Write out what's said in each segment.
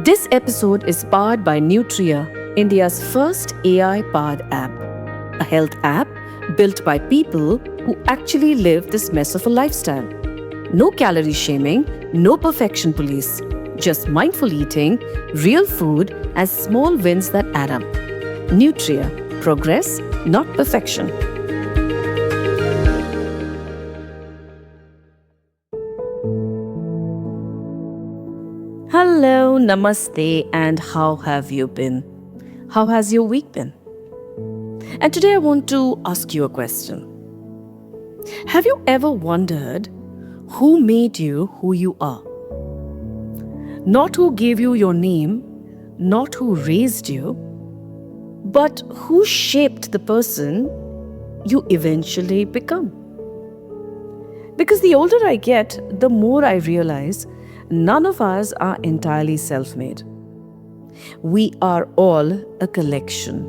This episode is powered by Nutria, India's first AI-powered app. A health app built by people who actually live this mess of a lifestyle. No calorie shaming, no perfection police. Just mindful eating, real food, and small wins that add up. Nutria, progress, not perfection. Hello, namaste, and how have you been? How has your week been? And today I want to ask you a question. Have you ever wondered who made you who you are? Not who gave you your name, not who raised you, but who shaped the person you eventually become. Because the older I get, the more I realize none of us are entirely self-made. We are all a collection.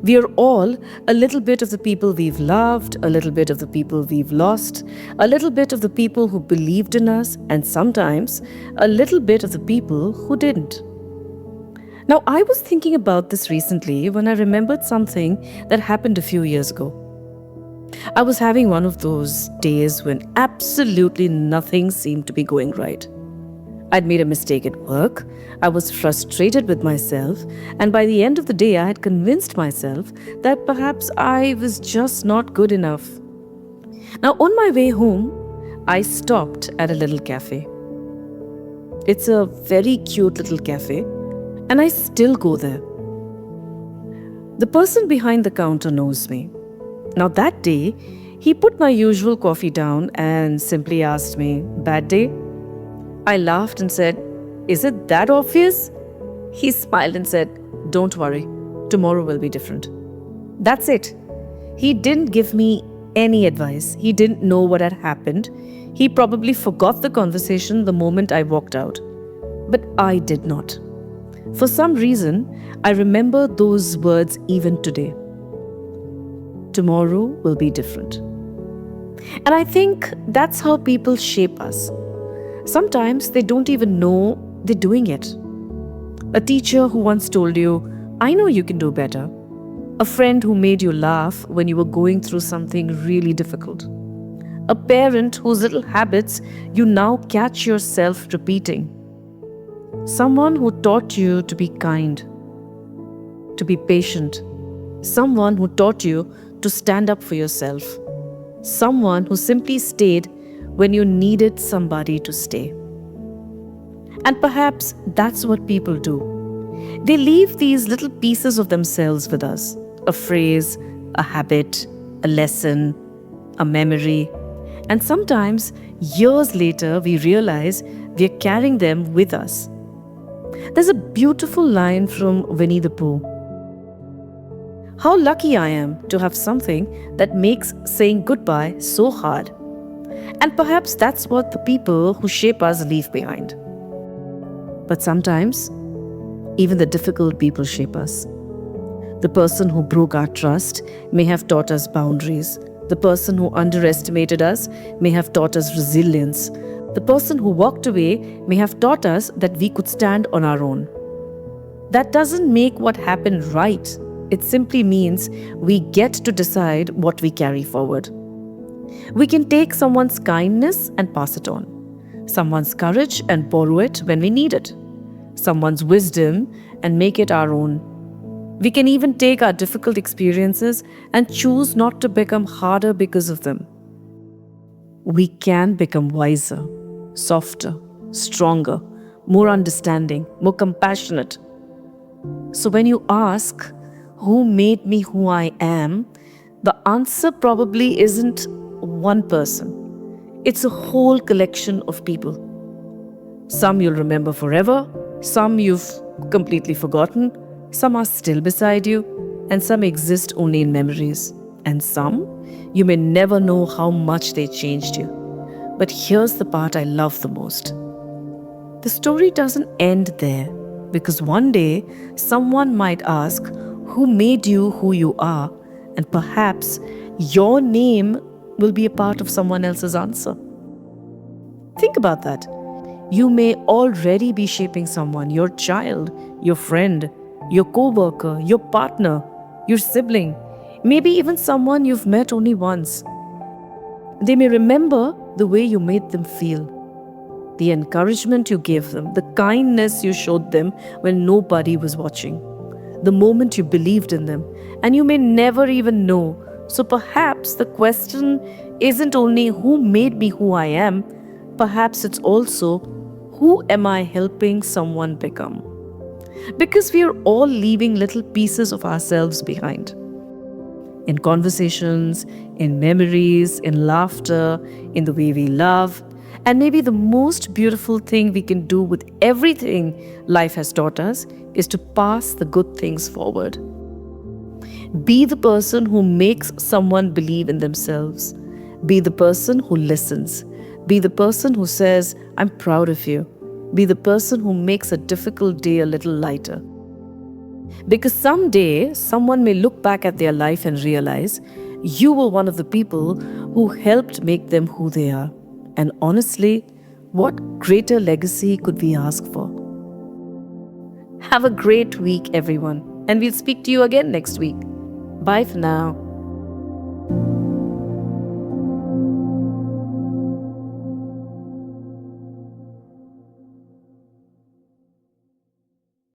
We are all a little bit of the people we've loved, a little bit of the people we've lost, a little bit of the people who believed in us, and sometimes a little bit of the people who didn't. Now, I was thinking about this recently when I remembered something that happened a few years ago. I was having one of those days when absolutely nothing seemed to be going right. I'd made a mistake at work, I was frustrated with myself, and by the end of the day I had convinced myself that perhaps I was just not good enough. Now, on my way home, I stopped at a little cafe. It's a very cute little cafe, and I still go there. The person behind the counter knows me. Now that day, he put my usual coffee down and simply asked me, "Bad day?" I laughed and said, "Is it that obvious?" He smiled and said, "Don't worry, tomorrow will be different." That's it. He didn't give me any advice. He didn't know what had happened. He probably forgot the conversation the moment I walked out. But I did not. For some reason, I remember those words even today. Tomorrow will be different. And I think that's how people shape us. Sometimes they don't even know they're doing it. A teacher who once told you, "I know you can do better." A friend who made you laugh when you were going through something really difficult. A parent whose little habits you now catch yourself repeating. Someone who taught you to be kind, to be patient. Someone who taught you to stand up for yourself. Someone who simply stayed when you needed somebody to stay. And perhaps that's what people do. They leave these little pieces of themselves with us. A phrase, a habit, a lesson, a memory. And sometimes, years later, we realize we're carrying them with us. There's a beautiful line from Winnie the Pooh. "How lucky I am to have something that makes saying goodbye so hard." And perhaps that's what the people who shape us leave behind. But sometimes, even the difficult people shape us. The person who broke our trust may have taught us boundaries. The person who underestimated us may have taught us resilience. The person who walked away may have taught us that we could stand on our own. That doesn't make what happened right. It simply means we get to decide what we carry forward. We can take someone's kindness and pass it on, someone's courage and borrow it when we need it, someone's wisdom and make it our own. We can even take our difficult experiences and choose not to become harder because of them. We can become wiser, softer, stronger, more understanding, more compassionate. So when you ask, "Who made me who I am?" the answer probably isn't one person. It's a whole collection of people. Some you'll remember forever, some you've completely forgotten, some are still beside you, and some exist only in memories. And some, you may never know how much they changed you. But here's the part I love the most. The story doesn't end there, because one day someone might ask, "Who made you who you are?" And perhaps your name will be a part of someone else's answer. Think about that. You may already be shaping someone, your child, your friend, your co worker, your partner, your sibling, maybe even someone you've met only once. They may remember the way you made them feel, the encouragement you gave them, the kindness you showed them when nobody was watching, the moment you believed in them, and you may never even know. So perhaps the question isn't only who made me who I am, perhaps it's also who am I helping someone become? Because we are all leaving little pieces of ourselves behind. In conversations, in memories, in laughter, in the way we love. And maybe the most beautiful thing we can do with everything life has taught us is to pass the good things forward. Be the person who makes someone believe in themselves. Be the person who listens. Be the person who says, I'm proud of you. Be the person who makes a difficult day a little lighter. Because someday, someone may look back at their life and realize you were one of the people who helped make them who they are. And honestly, what greater legacy could we ask for? Have a great week, everyone, and we'll speak to you again next week. Bye for now.